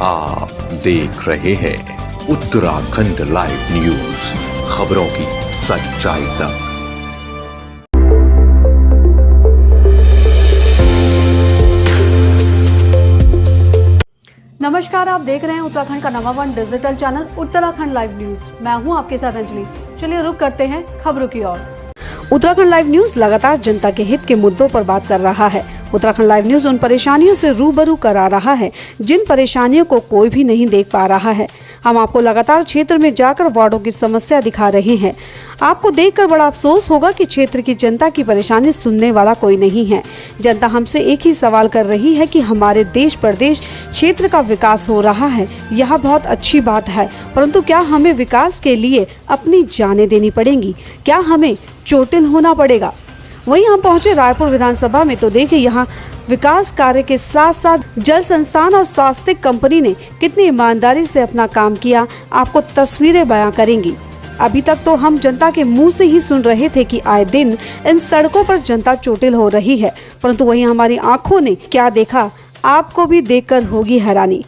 आप देख रहे हैं उत्तराखंड लाइव न्यूज, खबरों की सच्चाई तक। नमस्कार, आप देख रहे हैं उत्तराखंड का number 1 digital channel Uttarakhand live news. मैं हूं आपके साथ अंजलि। चलिए रुक करते हैं खबरों की ओर। उत्तराखंड लाइव न्यूज लगातार जनता के हित के मुद्दों पर बात कर रहा है। उत्तराखंड लाइव न्यूज उन परेशानियों से रूबरू करा रहा है जिन परेशानियों को कोई भी नहीं देख पा रहा है। हम आपको लगातार क्षेत्र में जाकर वार्डों की समस्या दिखा रहे हैं। आपको देखकर बड़ा अफसोस होगा कि क्षेत्र की जनता की परेशानी सुनने वाला कोई नहीं है। जनता हमसे एक ही सवाल कर रही है कि हमारे देश प्रदेश क्षेत्र का विकास हो रहा है, यह बहुत अच्छी बात है, परंतु क्या हमें विकास के लिए अपनी जानें देनी पड़ेंगी? क्या हमें चोटिल होना पड़ेगा? वहीं हम पहुंचे रायपुर विधानसभा में तो देखिए यहाँ विकास कार्य के साथ साथ जल संस्थान और स्वास्थ्य कंपनी ने कितनी ईमानदारी से अपना काम किया, आपको तस्वीरें बयां करेंगी। अभी तक तो हम जनता के मुंह से ही सुन रहे थे कि आए दिन इन सड़कों पर जनता चोटिल हो रही है, परंतु वहीं हमारी आंखों ने क्या देखा, आपको भी देखकर होगी हैरानी।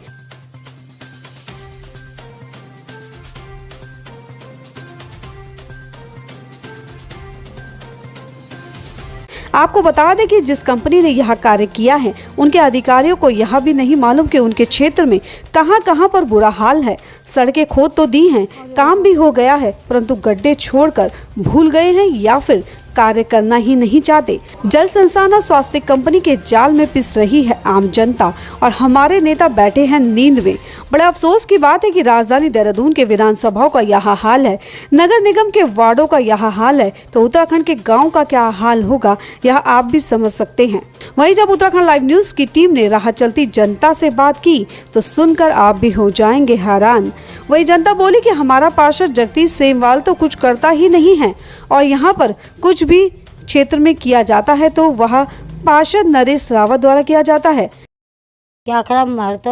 आपको बता दें कि जिस कंपनी ने यह कार्य किया है उनके अधिकारियों को यह भी नहीं मालूम कि उनके क्षेत्र में कहां पर बुरा हाल है। सड़कें खोद तो दी हैं, काम भी हो गया है, परंतु गड्ढे छोड़कर भूल गए हैं या फिर कार्य करना ही नहीं चाहते। जल संस्थान और स्वास्थ्य कंपनी के जाल में पिस रही है आम जनता और हमारे नेता बैठे हैं नींद में। बड़े अफसोस की बात है कि राजधानी देहरादून के विधानसभाओं का यह हाल है, नगर निगम के वार्डों का यह हाल है, तो उत्तराखंड के गाँव का क्या हाल होगा यह आप भी समझ सकते हैं। वहीं जब उत्तराखंड लाइव न्यूज की टीम ने राह चलती जनता से बात की तो सुनकर आप भी हो जाएंगे हैरान। वही जनता बोली कि हमारा पार्षद जगदीश सेमवाल तो कुछ करता ही नहीं है और यहाँ पर कुछ भी क्षेत्र में किया जाता है तो वह पार्षद नरेश रावत द्वारा किया जाता है। क्या करा, मर तो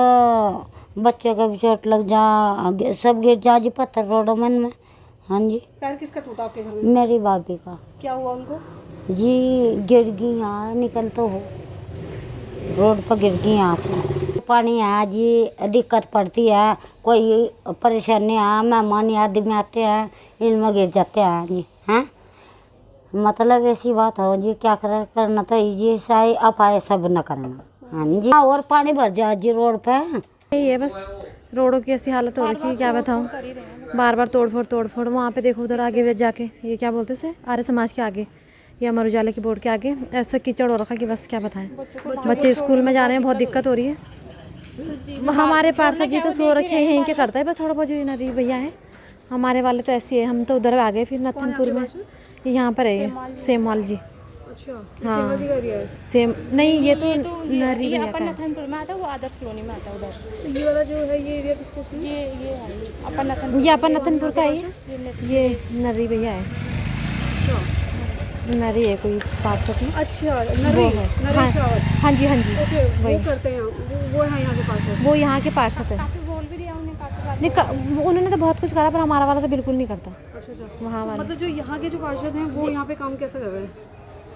बच्चों का भी चोट लग जा, सब गिर जा जी पत्थर रोडों मन में। हाँ जी। पैर किसका टूटा आपके घर में? मेरी भाभी का। क्या हुआ उनको? जी गिर गई, यहाँ निकल तो हो रोड पर गिर गई यहाँ से। पानी है जी, दिक्कत पड़ती है, कोई परेशानी है, मेहमान आदमी आते हैं इनमें गिर जाते हैं जी। हैं मतलब ऐसी बात हो जी, क्या करना तो जी साई अपाय सब न करना। हाँ जी। और पानी भर जाए जी रोड पे। ये बस रोडों की ऐसी हालत हो रखी है, क्या बताऊँ। बार बार तोड़ फोड़ वहाँ पे देखो, उधर आगे जाके ये क्या बोलते हैं आर्य समाज के आगे या अमर उजाला की बोर्ड के आगे ऐसा कीचड़ हो रखा कि बस क्या बताएं। बच्चे स्कूल में जा रहे हैं, बहुत दिक्कत हो रही है। हमारे पार्षद जी तो सो रखे हैं, यहीं के करता है बस थोड़ा बहुत जो नदी भैया है। हमारे वाले तो ऐसे है, हम तो उधर आ गए फिर नथनपुर में, यहाँ पर है सेमवाल जी। हाँ सेम नहीं, ये तो नरी भैया का नथनपुर में आता है, वो आदर्श कॉलोनी में आता है उधर। ये वाला जो है ये एरिया किसका? ये अपन नथनपुर का है, ये नरी भैया है। नरी है कोई पार्षद में। अच्छा, वो है। हाँ जी वही करते हैं, वो है यहाँ के पार्षद। वो यहाँ के पार्षद है। बोल भी दिया नहीं, उन्होंने तो बहुत कुछ करा पर हमारा वाला तो बिल्कुल नहीं करता। अच्छा। वहाँ वाला मतलब जो यहाँ के जो पार्षद हैं वो यहाँ पे काम कैसे कर रहे हैं?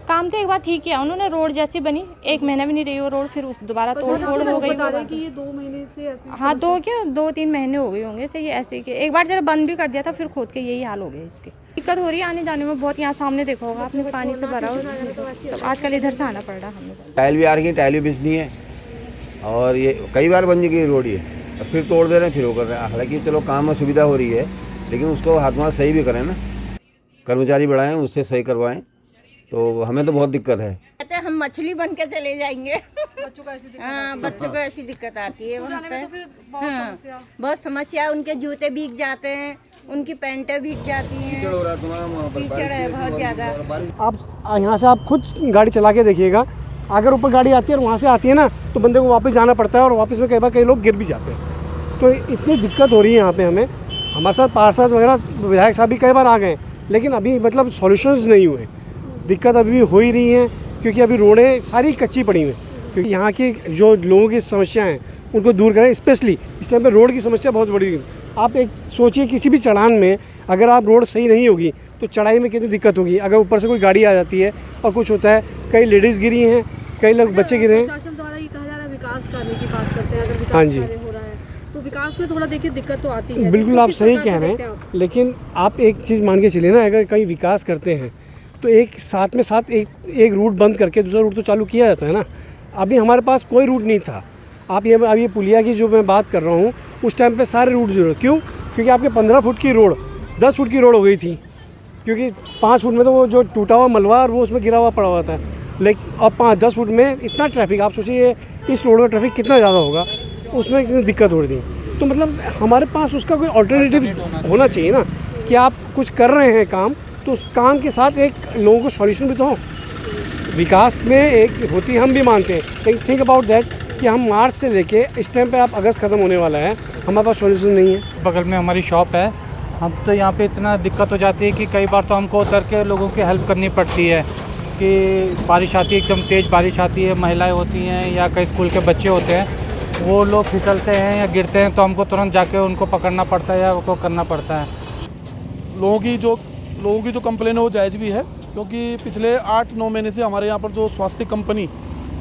काम तो एक बार ठीक किया उन्होंने, रोड जैसी बनी, एक महीना भी नहीं रही वो रोड, फिर उस दोबारा तोड़ फोड़ हो गई। बता रहे कि ये 2 महीने से ऐसी। हाँ 2-3 महीने हो गए होंगे सही ऐसे के। एक बार जरा बंद भी कर दिया था, फिर खोद के यही हाल हो गया इसके। दिक्कत हो रही है आने जाने में बहुत, यहाँ सामने देखा होगा आपने पानी से भरा हो, तो आजकल इधर से आना पड़ रहा हमें। टाइल भी आ रही है, टाइल भी बिछनी है और ये कई बार बन चुकी रोड ये, और फिर तोड़ दे रहे हैं, फिर वो कर रहे हैं। हालांकि चलो काम में सुविधा हो रही है, लेकिन उसको हाथ में सही भी करें ना, कर्मचारी बढ़ाएं, उससे सही करवाएं, तो हमें तो बहुत दिक्कत है। कहते हैं हम मछली बन के चले जाएंगे। बच्चों को ऐसी दिक्कत? हाँ बच्चों को ऐसी दिक्कत आती है वहाँ पे। तो फिर बहुत समस्या, उनके जूते भीग जाते हैं, उनकी पैंटें भीग जाती हैं, कीचड़ है बहुत ज़्यादा। आप यहाँ से आप खुद गाड़ी चला के देखिएगा, अगर ऊपर गाड़ी आती है और वहाँ से आती है ना तो बंदे को वापस जाना पड़ता है और वापस में कई बार कई लोग गिर भी जाते हैं। तो इतनी दिक्कत हो रही है यहाँ पे हमें। हमारे साथ पार्षद वगैरह विधायक साहब भी कई बार आ गए, लेकिन अभी मतलब सॉल्यूशंस नहीं हुए। दिक्कत अभी भी हो ही रही है क्योंकि अभी रोडें सारी कच्ची पड़ी हुई हैं। क्योंकि यहाँ की जो लोगों की समस्याएं हैं उनको दूर करें, स्पेशली इस टाइम पे रोड की समस्या बहुत बड़ी है। आप एक सोचिए, किसी भी चढ़ान में अगर आप रोड सही नहीं होगी तो चढ़ाई में कितनी दिक्कत होगी। अगर ऊपर से कोई गाड़ी आ जाती है और कुछ होता है, कई लेडीज़ गिरी हैं, कई लोग बच्चे गिरे हैं। प्रशासन द्वारा ये कहा जा रहा है विकास कार्य की बात करते हैं, अगर विकास हाँ जी। कार्य हो रहा है विकास में थोड़ा देखिए दिक्कत तो आती है। बिल्कुल आप सही कह रहे हैं, लेकिन आप एक चीज़ मान के चलिए ना, अगर कहीं विकास करते हैं तो एक साथ एक रूट बंद करके दूसरा रूट तो चालू किया जाता है ना। अभी हमारे पास कोई रूट नहीं था। आप ये अब ये पुलिया की जो मैं बात कर रहा हूँ, उस टाइम पे सारे रूट ज़ीरो। क्यों? क्योंकि आपके 15 फुट की रोड 10 फुट की रोड हो गई थी, क्योंकि 5 फुट में तो वो जो टूटा हुआ मलबा और वो उसमें गिरा हुआ पड़ा हुआ था। लेकिन अब 10 फुट में इतना ट्रैफिक, आप सोचिए इस रोड का ट्रैफिक कितना ज़्यादा होगा, उसमें कितनी दिक्कत हो रही थी। तो मतलब हमारे पास उसका कोई ऑल्टरनेटिव होना चाहिए ना, कि आप कुछ कर रहे हैं काम, तो उस काम के साथ एक लोगों को सॉल्यूशन भी तो हो। विकास में एक होती हम भी मानते हैं, लेकिन थिंक अबाउट दैट कि हम मार्च से लेके इस टाइम पे आप अगस्त ख़त्म होने वाला है, हमारे पास सॉल्यूशन नहीं है। बगल में हमारी शॉप है, हम तो यहाँ पे इतना दिक्कत हो जाती है कि कई बार तो हमको उतर के लोगों की हेल्प करनी पड़ती है कि बारिश आती है, एकदम तेज़ बारिश आती है, महिलाएं होती हैं या कई स्कूल के बच्चे होते हैं, वो लोग फिसलते हैं या गिरते हैं, तो हमको तुरंत जाके उनको पकड़ना पड़ता है या उनको करना पड़ता है। लोगों की जो कंप्लेन है वो जायज़ भी है, क्योंकि पिछले 8-9 महीने से हमारे यहाँ पर जो स्वास्थ्य कंपनी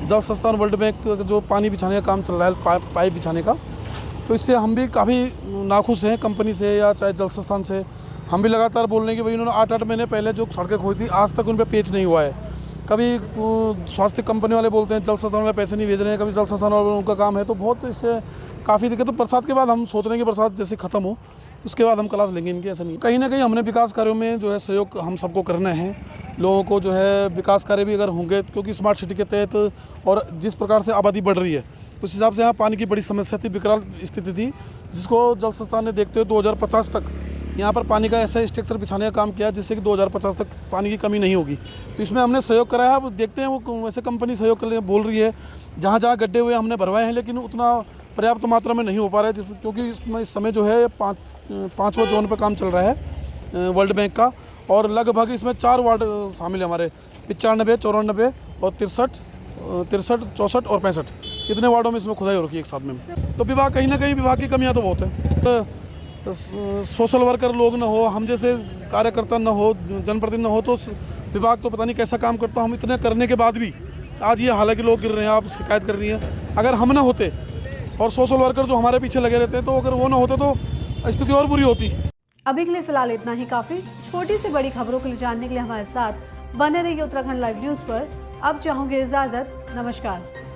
जल संस्थान वर्ल्ड बैंक जो पानी बिछाने का काम चल रहा है, पाइप बिछाने का, तो इससे हम भी काफ़ी नाखुश हैं कंपनी से या चाहे जल संस्थान से। हम भी लगातार बोल रहे हैं कि भाई उन्होंने 8-8 महीने पहले जो सड़कें खोई थी, आज तक उन पर पेच नहीं हुआ है। कभी स्वास्थ्य कंपनी वाले बोलते हैं जल संस्थान वाले पैसे नहीं भेज रहे हैं, कभी जल संस्थान वाले उनका काम है, तो बहुत इससे काफ़ी दिक्कत। तो बरसात के बाद हम सोच रहे हैं कि बरसात जैसे ख़त्म हो उसके बाद हम क्लास लेंगे इनकी। ऐसा नहीं, कहीं ना कहीं हमने विकास कार्यों में जो है सहयोग हम सबको करना है। लोगों को जो है विकास कार्य भी अगर होंगे, क्योंकि स्मार्ट सिटी के तहत और जिस प्रकार से आबादी बढ़ रही है उस हिसाब से यहाँ पानी की बड़ी समस्या थी, विकराल स्थिति थी, जिसको जल संस्थान ने देखते हुए 2050 तक यहाँ पर पानी का ऐसा स्ट्रक्चर बिछाने का काम किया जिससे कि 2050 तक पानी की कमी नहीं होगी। तो इसमें हमने सहयोग कराया। अब देखते हैं वो वैसे कंपनी सहयोग के लिए बोल रही है, जहाँ जहाँ गड्ढे हुए हमने भरवाए हैं, लेकिन उतना पर्याप्त मात्रा में नहीं हो पा रहा है, क्योंकि इसमें इस समय जो है 5वां जोन पर काम चल रहा है वर्ल्ड बैंक का, और लगभग इसमें 4 वार्ड शामिल है हमारे, 95, 94 और 63, 64 और 65, इतने वार्डों में इसमें खुदाई हो रखी है एक साथ में। तो विभाग कहीं ना कहीं विभाग की कमियां तो बहुत है। तो सोशल वर्कर लोग ना हो, हम जैसे कार्यकर्ता ना हो, जनप्रतिनिधि ना हो, तो विभाग तो पता नहीं कैसा काम करता। हम इतने करने के बाद भी आज ये हालांकि लोग गिर रहे हैं, आप शिकायत कर रही हैं। अगर हम ना होते और सोशल वर्कर जो हमारे पीछे लगे रहते, तो अगर वो ना होते तो स्थिति और बुरी होती। अभी के लिए फिलहाल इतना ही काफ़ी। छोटी से बड़ी खबरों के लिए जानने के लिए हमारे साथ बने रहिए उत्तराखंड लाइव न्यूज़ पर। अब चाहूँगी इजाज़त, नमस्कार।